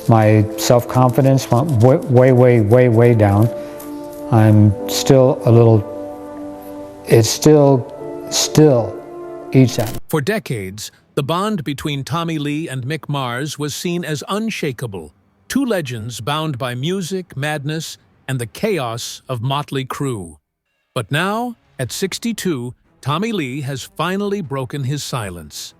My self-confidence went way down. I'm still a little, it still eats at me. For decades, the bond between Tommy Lee and Mick Mars was seen as unshakable, two legends bound by music, madness, and the chaos of Mötley Crüe. But now, at 62, Tommy Lee has finally broken his silence.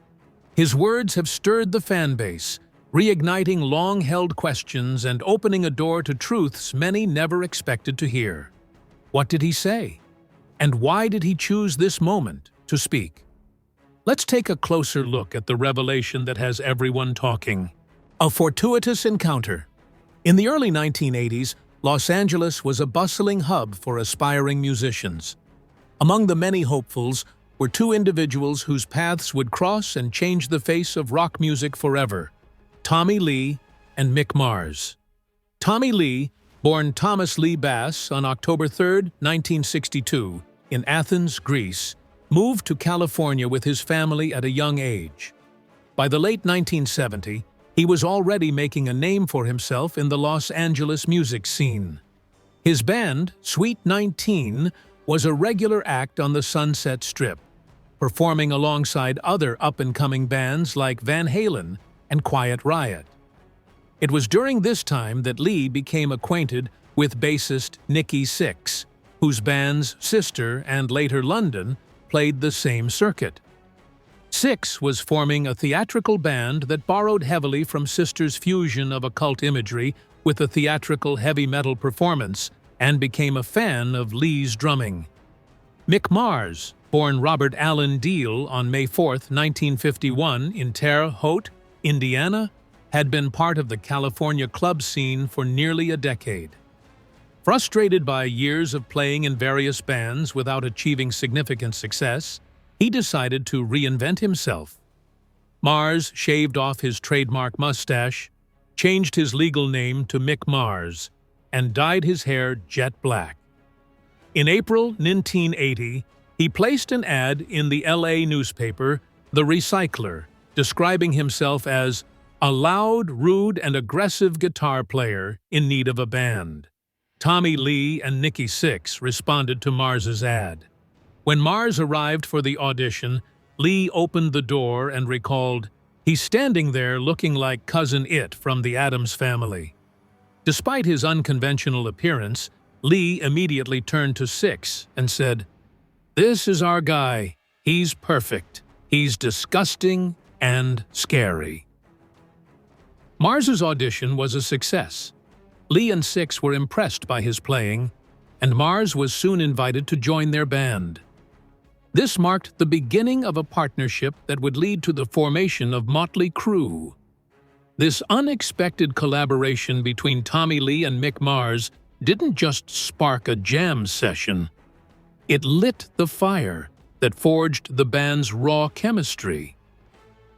His words have stirred the fan base, reigniting long-held questions and opening a door to truths many never expected to hear. What did he say? And why did he choose this moment to speak? Let's take a closer look at the revelation that has everyone talking. A fortuitous encounter. In the early 1980s, Los Angeles was a bustling hub for aspiring musicians. Among the many hopefuls were two individuals whose paths would cross and change the face of rock music forever: Tommy Lee and Mick Mars. Tommy Lee, born Thomas Lee Bass on October 3, 1962, in Athens, Greece, moved to California with his family at a young age. By the late 1970s, he was already making a name for himself in the Los Angeles music scene. His band, Sweet 19, was a regular act on the Sunset Strip, performing alongside other up-and-coming bands like Van Halen and Quiet Riot. It was during this time that Lee became acquainted with bassist Nikki Sixx, whose bands Sister and later London played the same circuit. Sixx was forming a theatrical band that borrowed heavily from Sister's fusion of occult imagery with a theatrical heavy metal performance, and became a fan of Lee's drumming. Mick Mars, born Robert Allen Deal on May 4, 1951, in Terre Haute, Indiana, had been part of the California club scene for nearly a decade. Frustrated by years of playing in various bands without achieving significant success, he decided to reinvent himself. Mars shaved off his trademark mustache, changed his legal name to Mick Mars, and dyed his hair jet black. In April 1980, he placed an ad in the LA newspaper, The Recycler, describing himself as a loud, rude, and aggressive guitar player in need of a band. Tommy Lee and Nikki Sixx responded to Mars's ad. When Mars arrived for the audition, Lee opened the door and recalled, "He's standing there looking like Cousin It from the Addams Family." Despite his unconventional appearance, Lee immediately turned to Sixx and said, "This is our guy. He's perfect. He's disgusting and scary." Mars's audition was a success. Lee and Sixx were impressed by his playing, and Mars was soon invited to join their band. This marked the beginning of a partnership that would lead to the formation of Mötley Crüe. This unexpected collaboration between Tommy Lee and Mick Mars didn't just spark a jam session. It lit the fire that forged the band's raw chemistry.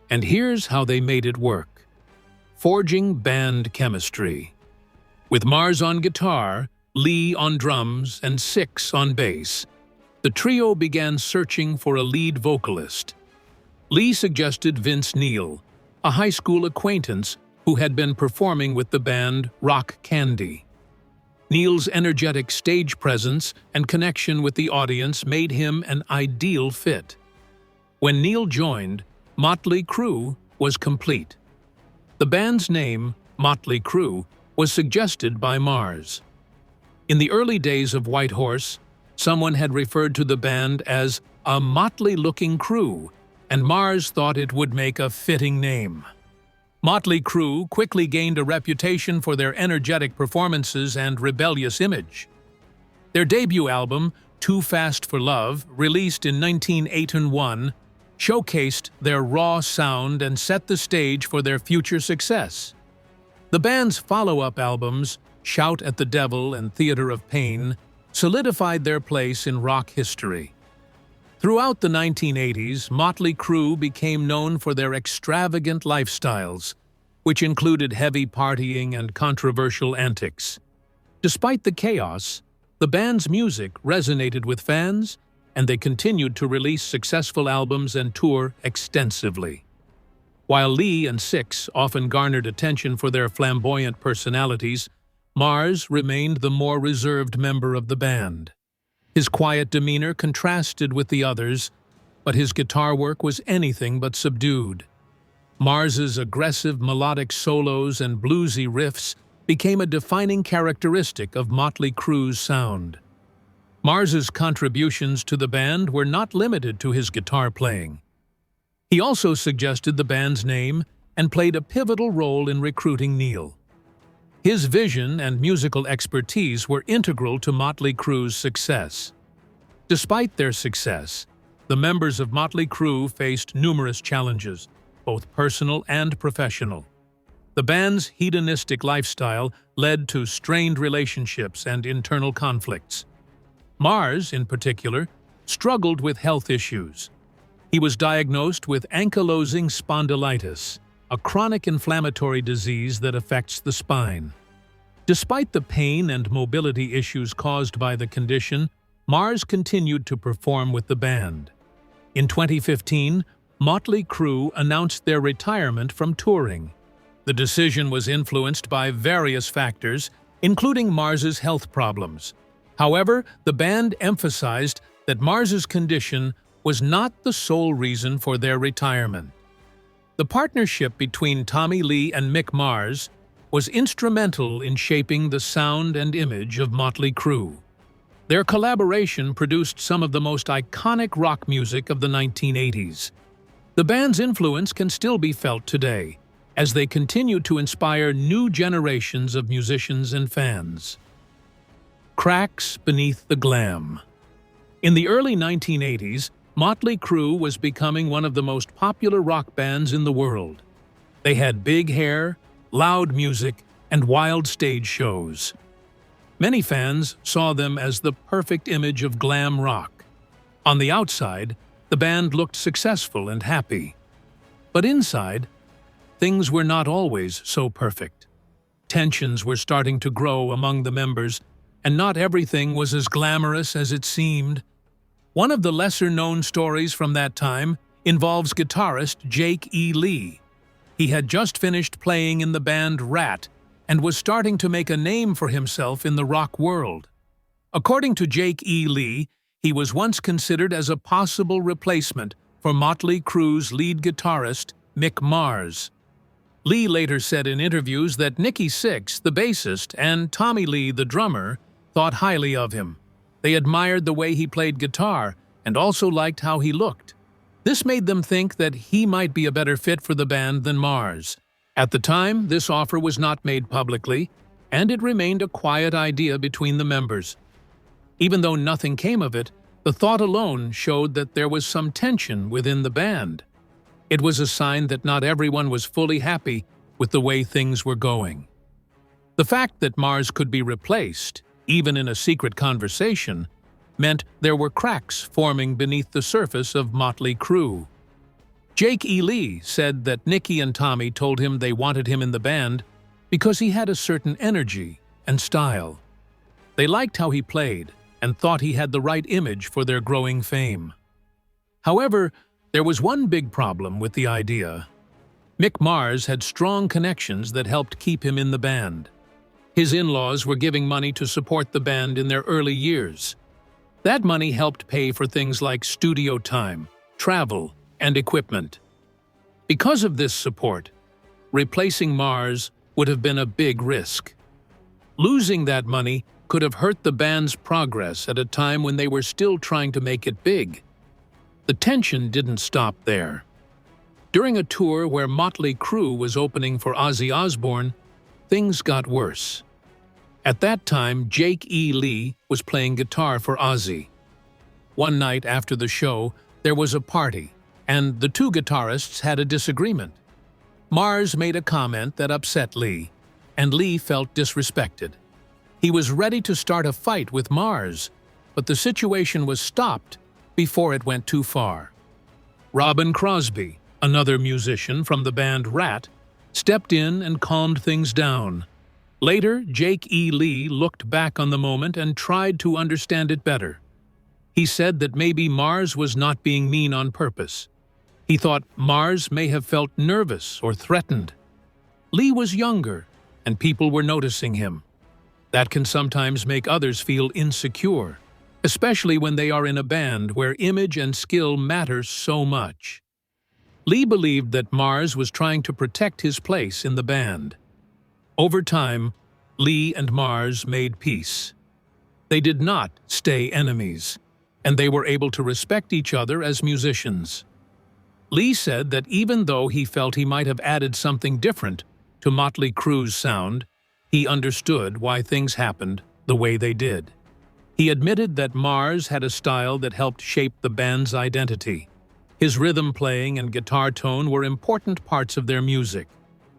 And here's how they made it work. Forging band chemistry. With Mars on guitar, Lee on drums, and Sixx on bass, the trio began searching for a lead vocalist. Lee suggested Vince Neil, a high school acquaintance who had been performing with the band Rock Candy. Neil's energetic stage presence and connection with the audience made him an ideal fit. When Neil joined, Mötley Crüe was complete. The band's name, Mötley Crüe, was suggested by Mars. In the early days of White Horse, someone had referred to the band as a motley-looking crew, and Mars thought it would make a fitting name. Mötley Crüe quickly gained a reputation for their energetic performances and rebellious image. Their debut album, Too Fast for Love, released in 1981, showcased their raw sound and set the stage for their future success. The band's follow-up albums, Shout at the Devil and Theater of Pain, solidified their place in rock history. Throughout the 1980s, Mötley Crüe became known for their extravagant lifestyles, which included heavy partying and controversial antics. Despite the chaos, the band's music resonated with fans, and they continued to release successful albums and tour extensively. While Lee and Six often garnered attention for their flamboyant personalities, Mars remained the more reserved member of the band. His quiet demeanor contrasted with the others, but his guitar work was anything but subdued. Mars's aggressive melodic solos and bluesy riffs became a defining characteristic of Mötley Crüe's sound. Mars's contributions to the band were not limited to his guitar playing. He also suggested the band's name and played a pivotal role in recruiting Neil. His vision and musical expertise were integral to Mötley Crüe's success. Despite their success, the members of Mötley Crüe faced numerous challenges, both personal and professional. The band's hedonistic lifestyle led to strained relationships and internal conflicts. Mars, in particular, struggled with health issues. He was diagnosed with ankylosing spondylitis, a chronic inflammatory disease that affects the spine. Despite the pain and mobility issues caused by the condition, Mars continued to perform with the band. In 2015, Mötley Crüe announced their retirement from touring. The decision was influenced by various factors, including Mars's health problems. However, the band emphasized that Mars's condition was not the sole reason for their retirement. The partnership between Tommy Lee and Mick Mars was instrumental in shaping the sound and image of Mötley Crüe. Their collaboration produced some of the most iconic rock music of the 1980s. The band's influence can still be felt today, as they continue to inspire new generations of musicians and fans. Cracks beneath the glam. In the early 1980s, Mötley Crüe was becoming one of the most popular rock bands in the world. They had big hair, loud music, and wild stage shows. Many fans saw them as the perfect image of glam rock. On the outside, the band looked successful and happy. But inside, things were not always so perfect. Tensions were starting to grow among the members, and not everything was as glamorous as it seemed. One of the lesser-known stories from that time involves guitarist Jake E. Lee. He had just finished playing in the band Rat and was starting to make a name for himself in the rock world. According to Jake E. Lee, he was once considered as a possible replacement for Mötley Crüe's lead guitarist, Mick Mars. Lee later said in interviews that Nikki Sixx, the bassist, and Tommy Lee, the drummer, thought highly of him. They admired the way he played guitar and also liked how he looked. This made them think that he might be a better fit for the band than Mars. At the time, this offer was not made publicly, and it remained a quiet idea between the members. Even though nothing came of it, the thought alone showed that there was some tension within the band. It was a sign that not everyone was fully happy with the way things were going. The fact that Mars could be replaced, even in a secret conversation, meant there were cracks forming beneath the surface of Mötley Crüe. Jake E. Lee said that Nikki and Tommy told him they wanted him in the band because he had a certain energy and style. They liked how he played and thought he had the right image for their growing fame. However, there was one big problem with the idea. Mick Mars had strong connections that helped keep him in the band. His in-laws were giving money to support the band in their early years. That money helped pay for things like studio time, travel, and equipment. Because of this support, replacing Mars would have been a big risk. Losing that money could have hurt the band's progress at a time when they were still trying to make it big. The tension didn't stop there. During a tour where Mötley Crüe was opening for Ozzy Osbourne, things got worse. At that time, Jake E. Lee was playing guitar for Ozzy. One night after the show, there was a party, and the two guitarists had a disagreement. Mars made a comment that upset Lee, and Lee felt disrespected. He was ready to start a fight with Mars, but the situation was stopped before it went too far. Robin Crosby, another musician from the band Rat, stepped in and calmed things down. Later, Jake E. Lee looked back on the moment and tried to understand it better. He said that maybe Mars was not being mean on purpose. He thought Mars may have felt nervous or threatened. Lee was younger, and people were noticing him. That can sometimes make others feel insecure, especially when they are in a band where image and skill matter so much. Lee believed that Mars was trying to protect his place in the band. Over time, Lee and Mars made peace. They did not stay enemies, and they were able to respect each other as musicians. Lee said that even though he felt he might have added something different to Mötley Crüe's sound, he understood why things happened the way they did. He admitted that Mars had a style that helped shape the band's identity. His rhythm playing and guitar tone were important parts of their music.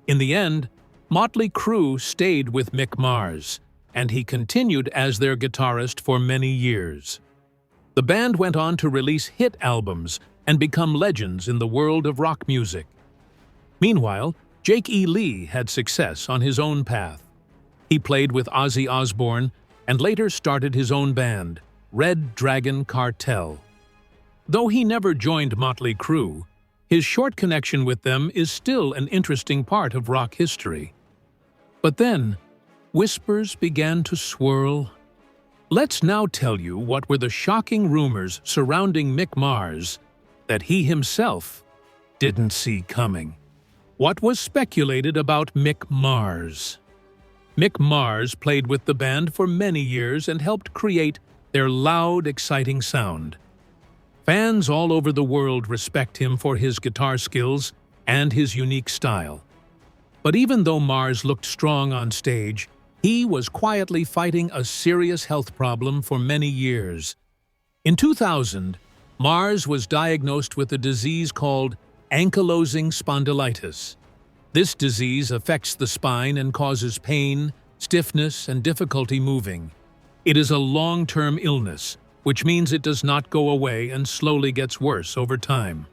In the end, Mötley Crüe stayed with Mick Mars, and he continued as their guitarist for many years. The band went on to release hit albums and become legends in the world of rock music. Meanwhile, Jake E. Lee had success on his own path. He played with Ozzy Osbourne and later started his own band, Red Dragon Cartel. Though he never joined Mötley Crüe, his short connection with them is still an interesting part of rock history. But then, whispers began to swirl. Let's now tell you what were the shocking rumors surrounding Mick Mars that he himself didn't see coming. What was speculated about Mick Mars? Mick Mars played with the band for many years and helped create their loud, exciting sound. Fans all over the world respect him for his guitar skills and his unique style. But even though Mars looked strong on stage, he was quietly fighting a serious health problem for many years. In 2000, Mars was diagnosed with a disease called ankylosing spondylitis. This disease affects the spine and causes pain, stiffness, and difficulty moving. It is a long-term illness, which means it does not go away and slowly gets worse over time.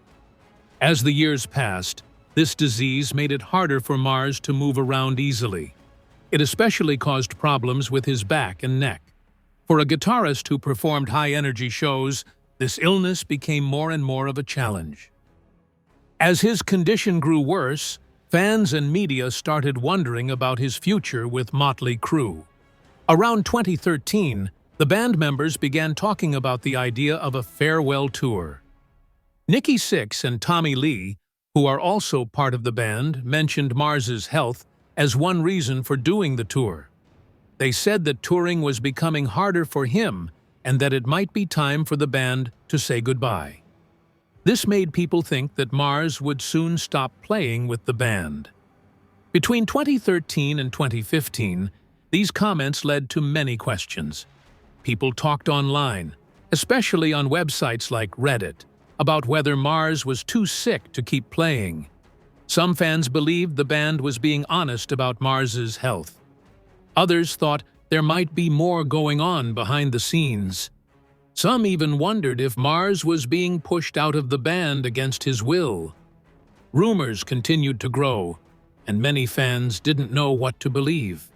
As the years passed, this disease made it harder for Mars to move around easily. It especially caused problems with his back and neck. For a guitarist who performed high-energy shows, this illness became more and more of a challenge. As his condition grew worse, fans and media started wondering about his future with Mötley Crüe. Around 2013, the band members began talking about the idea of a farewell tour. Nikki Sixx and Tommy Lee, who are also part of the band, mentioned Mars's health as one reason for doing the tour. They said that touring was becoming harder for him and that it might be time for the band to say goodbye. This made people think that Mars would soon stop playing with the band. Between 2013 and 2015, these comments led to many questions. People talked online, especially on websites like Reddit, about whether Mars was too sick to keep playing. Some fans believed the band was being honest about Mars's health. Others thought there might be more going on behind the scenes. Some even wondered if Mars was being pushed out of the band against his will. Rumors continued to grow, and many fans didn't know what to believe.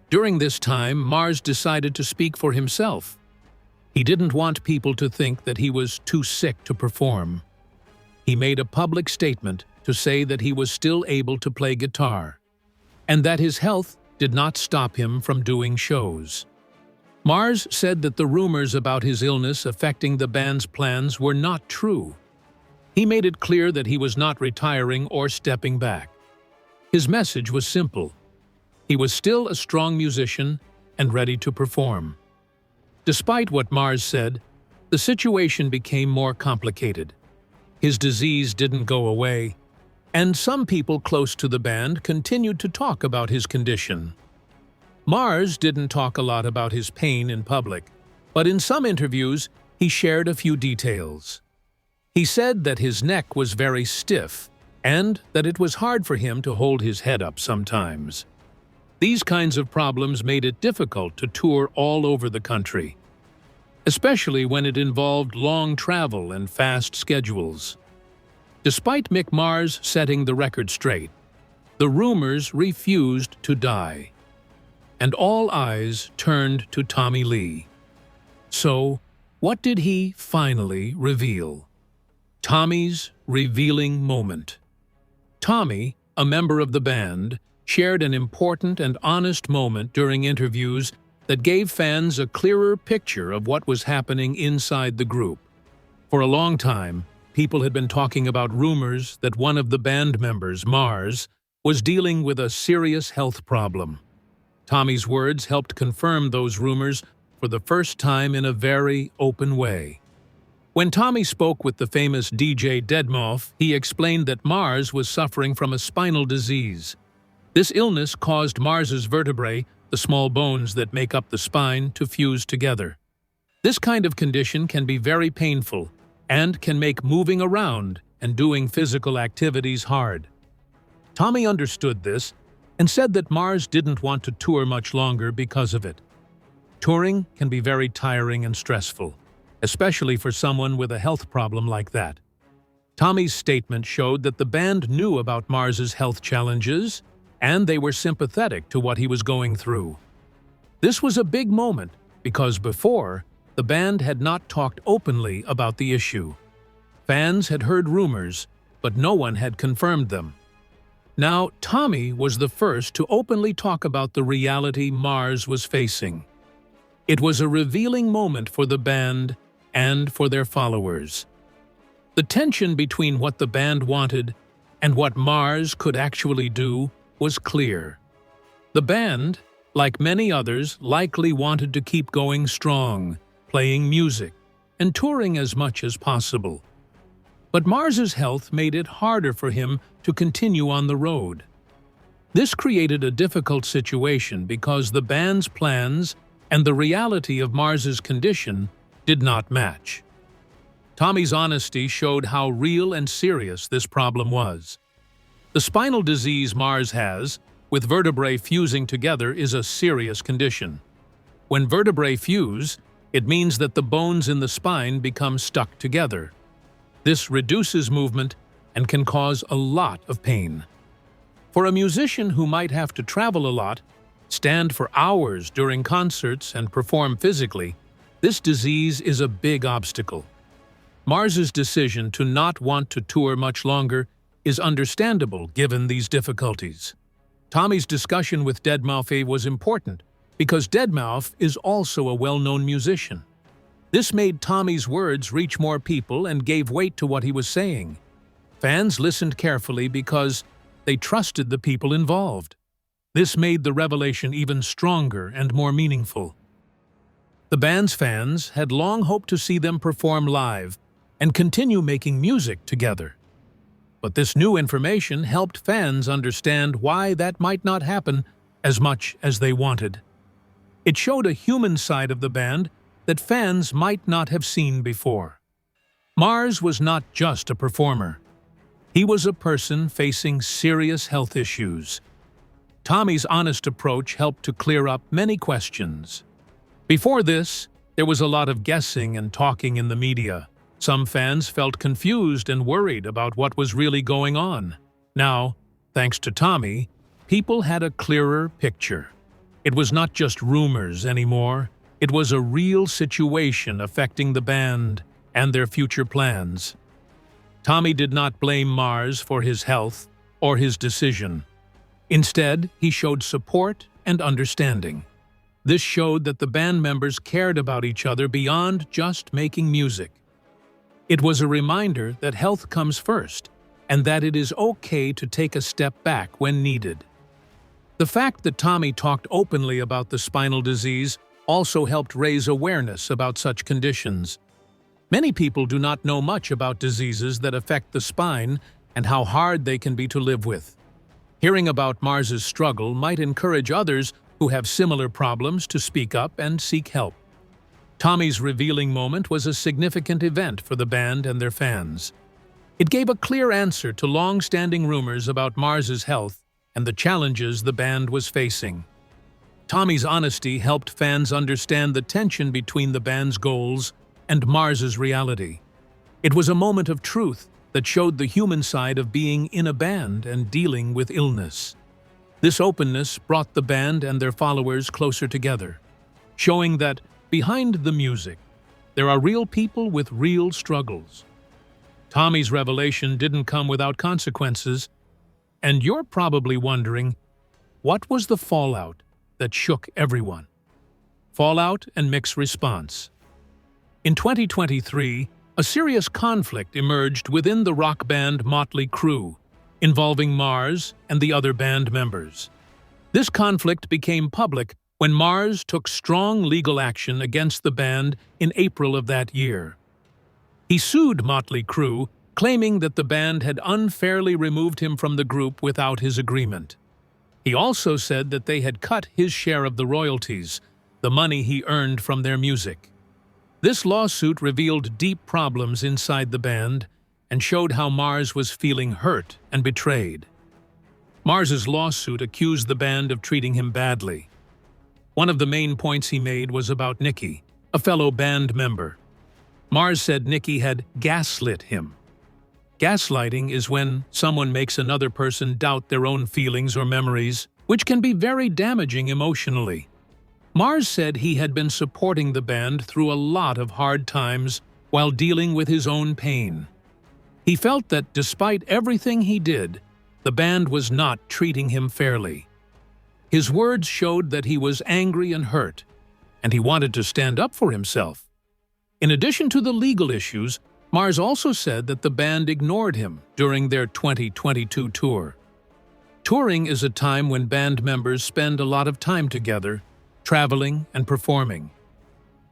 During this time, Mars decided to speak for himself. He didn't want people to think that he was too sick to perform. He made a public statement to say that he was still able to play guitar, and that his health did not stop him from doing shows. Mars said that the rumors about his illness affecting the band's plans were not true. He made it clear that he was not retiring or stepping back. His message was simple. He was still a strong musician and ready to perform. Despite what Mars said, the situation became more complicated. His disease didn't go away, and some people close to the band continued to talk about his condition. Mars didn't talk a lot about his pain in public, but in some interviews, he shared a few details. He said that his neck was very stiff and that it was hard for him to hold his head up sometimes. These kinds of problems made it difficult to tour all over the country, especially when it involved long travel and fast schedules. Despite Mick Mars setting the record straight, the rumors refused to die, and all eyes turned to Tommy Lee. So, what did he finally reveal? Tommy's revealing moment. Tommy, a member of the band, shared an important and honest moment during interviews that gave fans a clearer picture of what was happening inside the group. For a long time, people had been talking about rumors that one of the band members, Mars, was dealing with a serious health problem. Tommy's words helped confirm those rumors for the first time in a very open way. When Tommy spoke with the famous DJ Deadmau5, he explained that Mars was suffering from a spinal disease. This illness caused Mars's vertebrae, the small bones that make up the spine, to fuse together. This kind of condition can be very painful and can make moving around and doing physical activities hard. Tommy understood this and said that Mars didn't want to tour much longer because of it. Touring can be very tiring and stressful, especially for someone with a health problem like that. Tommy's statement showed that the band knew about Mars's health challenges and they were sympathetic to what he was going through. This was a big moment because before, the band had not talked openly about the issue. Fans had heard rumors, but no one had confirmed them. Now, Tommy was the first to openly talk about the reality Mars was facing. It was a revealing moment for the band and for their followers. The tension between what the band wanted and what Mars could actually do was clear. The band, like many others, likely wanted to keep going strong, playing music, and touring as much as possible. But Mars's health made it harder for him to continue on the road. This created a difficult situation because the band's plans and the reality of Mars's condition did not match. Tommy's honesty showed how real and serious this problem was. The spinal disease Mars has, with vertebrae fusing together, is a serious condition. When vertebrae fuse, it means that the bones in the spine become stuck together. This reduces movement and can cause a lot of pain. For a musician who might have to travel a lot, stand for hours during concerts, and perform physically, this disease is a big obstacle. Mars's decision to not want to tour much longer is understandable given these difficulties. Tommy's discussion with Deadmau5 was important because Deadmau5 is also a well-known musician. This made Tommy's words reach more people and gave weight to what he was saying. Fans listened carefully because they trusted the people involved. This made the revelation even stronger and more meaningful. The band's fans had long hoped to see them perform live and continue making music together. But this new information helped fans understand why that might not happen as much as they wanted. It showed a human side of the band that fans might not have seen before. Mars was not just a performer. He was a person facing serious health issues. Tommy's honest approach helped to clear up many questions. Before this, there was a lot of guessing and talking in the media. Some fans felt confused and worried about what was really going on. Now, thanks to Tommy, people had a clearer picture. It was not just rumors anymore. It was a real situation affecting the band and their future plans. Tommy did not blame Mars for his health or his decision. Instead, he showed support and understanding. This showed that the band members cared about each other beyond just making music. It was a reminder that health comes first and that it is okay to take a step back when needed. The fact that Tommy talked openly about the spinal disease also helped raise awareness about such conditions. Many people do not know much about diseases that affect the spine and how hard they can be to live with. Hearing about Mars's struggle might encourage others who have similar problems to speak up and seek help. Tommy's revealing moment was a significant event for the band and their fans. It gave a clear answer to long-standing rumors about Mars's health and the challenges the band was facing. Tommy's honesty helped fans understand the tension between the band's goals and Mars's reality. It was a moment of truth that showed the human side of being in a band and dealing with illness. This openness brought the band and their followers closer together, showing that behind the music, there are real people with real struggles. Tommy's revelation didn't come without consequences, and you're probably wondering, what was the fallout that shook everyone? Fallout and mixed response. In 2023, a serious conflict emerged within the rock band Mötley Crüe, involving Mars and the other band members. This conflict became public when Mars took strong legal action against the band in April of that year. He sued Mötley Crüe, claiming that the band had unfairly removed him from the group without his agreement. He also said that they had cut his share of the royalties, the money he earned from their music. This lawsuit revealed deep problems inside the band and showed how Mars was feeling hurt and betrayed. Mars's lawsuit accused the band of treating him badly. One of the main points he made was about Nikki, a fellow band member. Mars said Nikki had gaslit him. Gaslighting is when someone makes another person doubt their own feelings or memories, which can be very damaging emotionally. Mars said he had been supporting the band through a lot of hard times while dealing with his own pain. He felt that despite everything he did, the band was not treating him fairly. His words showed that he was angry and hurt, and he wanted to stand up for himself. In addition to the legal issues, Mars also said that the band ignored him during their 2022 tour. Touring is a time when band members spend a lot of time together, traveling and performing.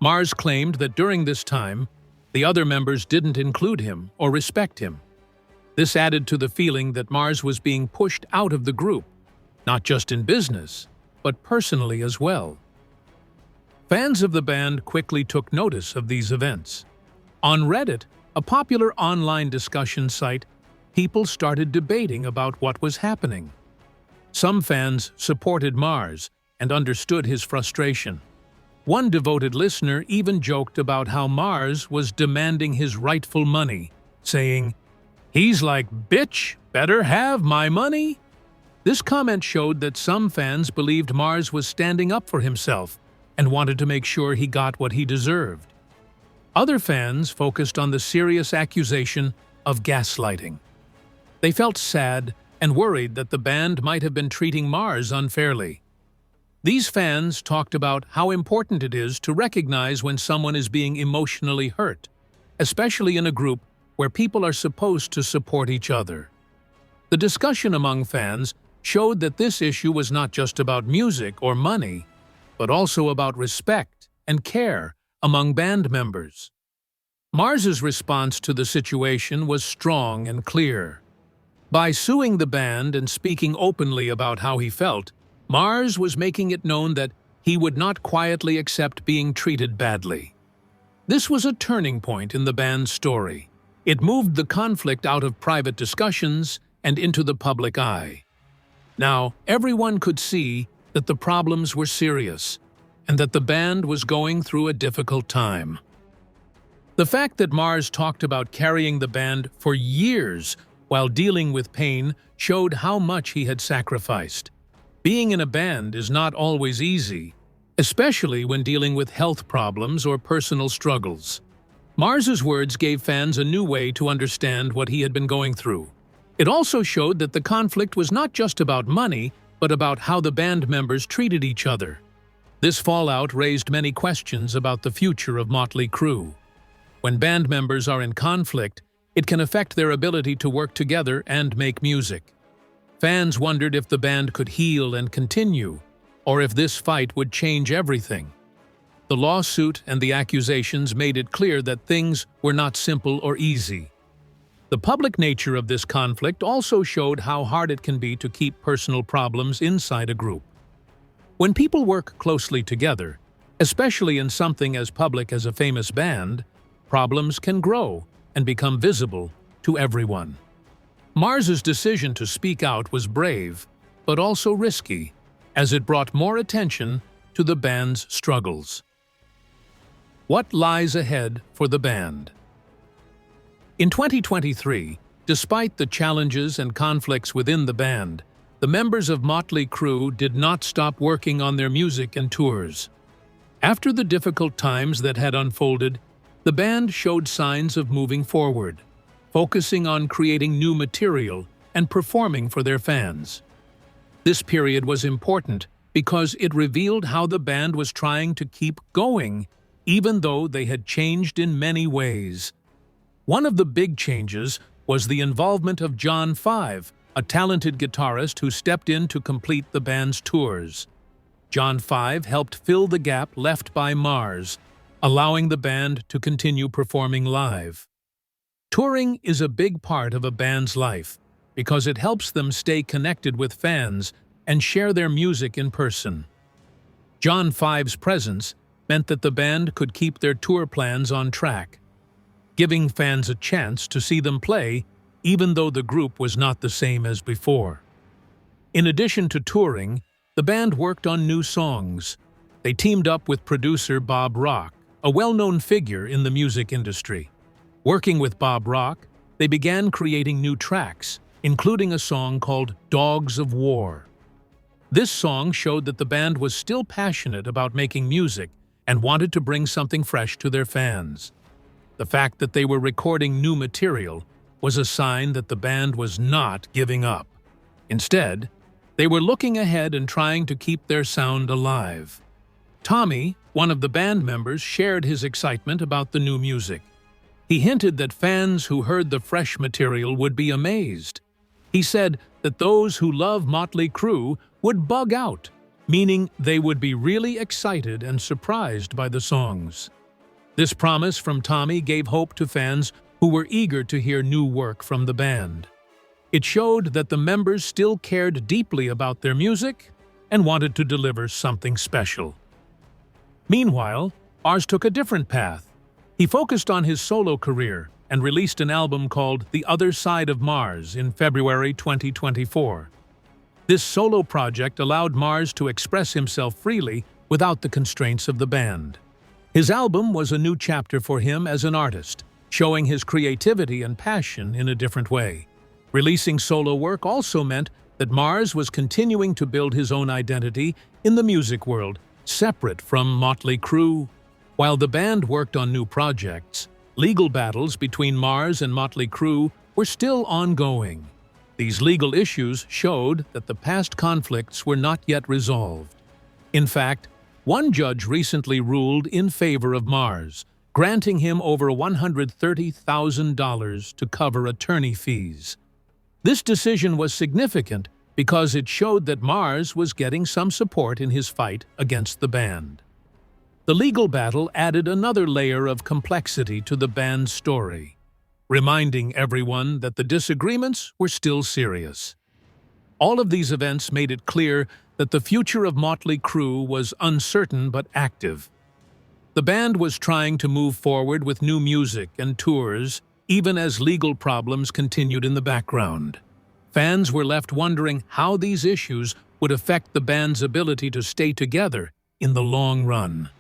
Mars claimed that during this time, the other members didn't include him or respect him. This added to the feeling that Mars was being pushed out of the group, not just in business, but personally as well. Fans of the band quickly took notice of these events. On Reddit, a popular online discussion site, people started debating about what was happening. Some fans supported Mars and understood his frustration. One devoted listener even joked about how Mars was demanding his rightful money, saying, "He's like, bitch, better have my money." This comment showed that some fans believed Mars was standing up for himself and wanted to make sure he got what he deserved. Other fans focused on the serious accusation of gaslighting. They felt sad and worried that the band might have been treating Mars unfairly. These fans talked about how important it is to recognize when someone is being emotionally hurt, especially in a group where people are supposed to support each other. The discussion among fans showed that this issue was not just about music or money, but also about respect and care among band members. Mars's response to the situation was strong and clear. By suing the band and speaking openly about how he felt, Mars was making it known that he would not quietly accept being treated badly. This was a turning point in the band's story. It moved the conflict out of private discussions and into the public eye. Now, everyone could see that the problems were serious and that the band was going through a difficult time. The fact that Mars talked about carrying the band for years while dealing with pain showed how much he had sacrificed. Being in a band is not always easy, especially when dealing with health problems or personal struggles. Mars's words gave fans a new way to understand what he had been going through. It also showed that the conflict was not just about money, but about how the band members treated each other. This fallout raised many questions about the future of Mötley Crüe. When band members are in conflict, it can affect their ability to work together and make music. Fans wondered if the band could heal and continue, or if this fight would change everything. The lawsuit and the accusations made it clear that things were not simple or easy. The public nature of this conflict also showed how hard it can be to keep personal problems inside a group. When people work closely together, especially in something as public as a famous band, problems can grow and become visible to everyone. Mars's decision to speak out was brave, but also risky, as it brought more attention to the band's struggles. What lies ahead for the band? In 2023, despite the challenges and conflicts within the band, the members of Mötley Crüe did not stop working on their music and tours. After the difficult times that had unfolded, the band showed signs of moving forward. focusing on creating new material and performing for their fans. This period was important because it revealed how the band was trying to keep going, even though they had changed in many ways. One of the big changes was the involvement of John Five, a talented guitarist who stepped in to complete the band's tours. John Five helped fill the gap left by Mars, allowing the band to continue performing live. Touring is a big part of a band's life because it helps them stay connected with fans and share their music in person. John Five's presence meant that the band could keep their tour plans on track, giving fans a chance to see them play even though the group was not the same as before. In addition to touring, the band worked on new songs. They teamed up with producer Bob Rock, a well-known figure in the music industry. Working with Bob Rock, they began creating new tracks, including a song called Dogs of War. This song showed that the band was still passionate about making music and wanted to bring something fresh to their fans. The fact that they were recording new material was a sign that the band was not giving up. Instead, they were looking ahead and trying to keep their sound alive. Tommy, one of the band members, shared his excitement about the new music. He hinted that fans who heard the fresh material would be amazed. He said that those who love Mötley Crüe would bug out, meaning they would be really excited and surprised by the songs. This promise from Tommy gave hope to fans who were eager to hear new work from the band. It showed that the members still cared deeply about their music and wanted to deliver something special. Meanwhile, Mars took a different path. He focused on his solo career and released an album called The Other Side of Mars in February 2024. This solo project allowed Mars to express himself freely without the constraints of the band. His album was a new chapter for him as an artist, showing his creativity and passion in a different way. Releasing solo work also meant that Mars was continuing to build his own identity in the music world, separate from Mötley Crüe. While the band worked on new projects, legal battles between Mars and Mötley Crüe were still ongoing. These legal issues showed that the past conflicts were not yet resolved. In fact, one judge recently ruled in favor of Mars, granting him over $130,000 to cover attorney fees. This decision was significant because it showed that Mars was getting some support in his fight against the band. The legal battle added another layer of complexity to the band's story, reminding everyone that the disagreements were still serious. All of these events made it clear that the future of Mötley Crüe was uncertain but active. The band was trying to move forward with new music and tours, even as legal problems continued in the background. Fans were left wondering how these issues would affect the band's ability to stay together in the long run.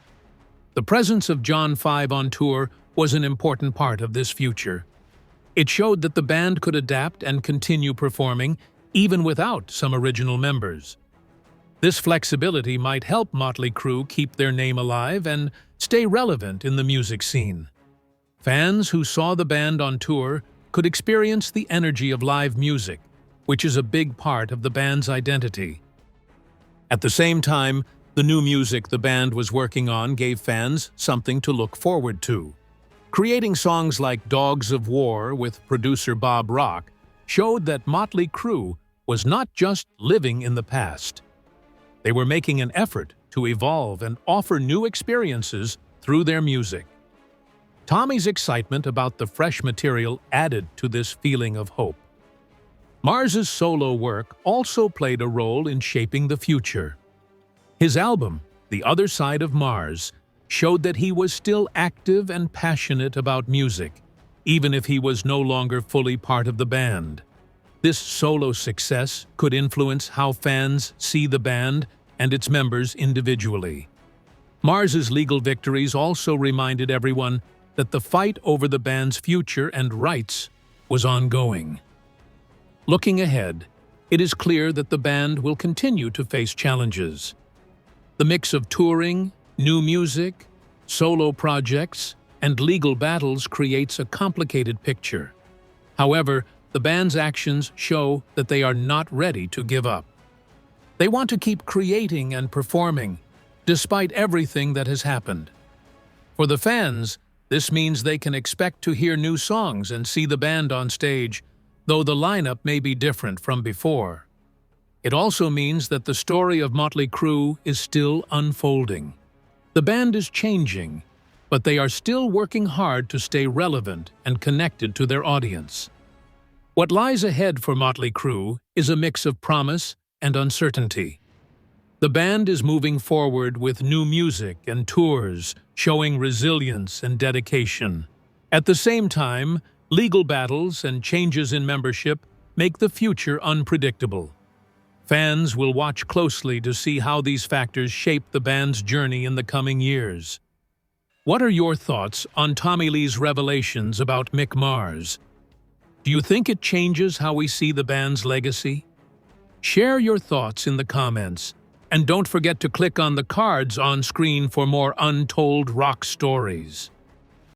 The presence of John Five on tour was an important part of this future. It showed that the band could adapt and continue performing even without some original members. This flexibility might help Mötley Crüe keep their name alive and stay relevant in the music scene. Fans who saw the band on tour could experience the energy of live music, which is a big part of the band's identity. At the same time, the new music the band was working on gave fans something to look forward to. Creating songs like Dogs of War with producer Bob Rock showed that Mötley Crüe was not just living in the past. They were making an effort to evolve and offer new experiences through their music. Tommy's excitement about the fresh material added to this feeling of hope. Mars's solo work also played a role in shaping the future. His album, The Other Side of Mars, showed that he was still active and passionate about music, even if he was no longer fully part of the band. This solo success could influence how fans see the band and its members individually. Mars's legal victories also reminded everyone that the fight over the band's future and rights was ongoing. Looking ahead, it is clear that the band will continue to face challenges. The mix of touring, new music, solo projects, and legal battles creates a complicated picture. However, the band's actions show that they are not ready to give up. They want to keep creating and performing, despite everything that has happened. For the fans, this means they can expect to hear new songs and see the band on stage, though the lineup may be different from before. It also means that the story of Mötley Crüe is still unfolding. The band is changing, but they are still working hard to stay relevant and connected to their audience. What lies ahead for Mötley Crüe is a mix of promise and uncertainty. The band is moving forward with new music and tours, showing resilience and dedication. At the same time, legal battles and changes in membership make the future unpredictable. Fans will watch closely to see how these factors shape the band's journey in the coming years. What are your thoughts on Tommy Lee's revelations about Mick Mars? Do you think it changes how we see the band's legacy? Share your thoughts in the comments, and don't forget to click on the cards on screen for more untold rock stories.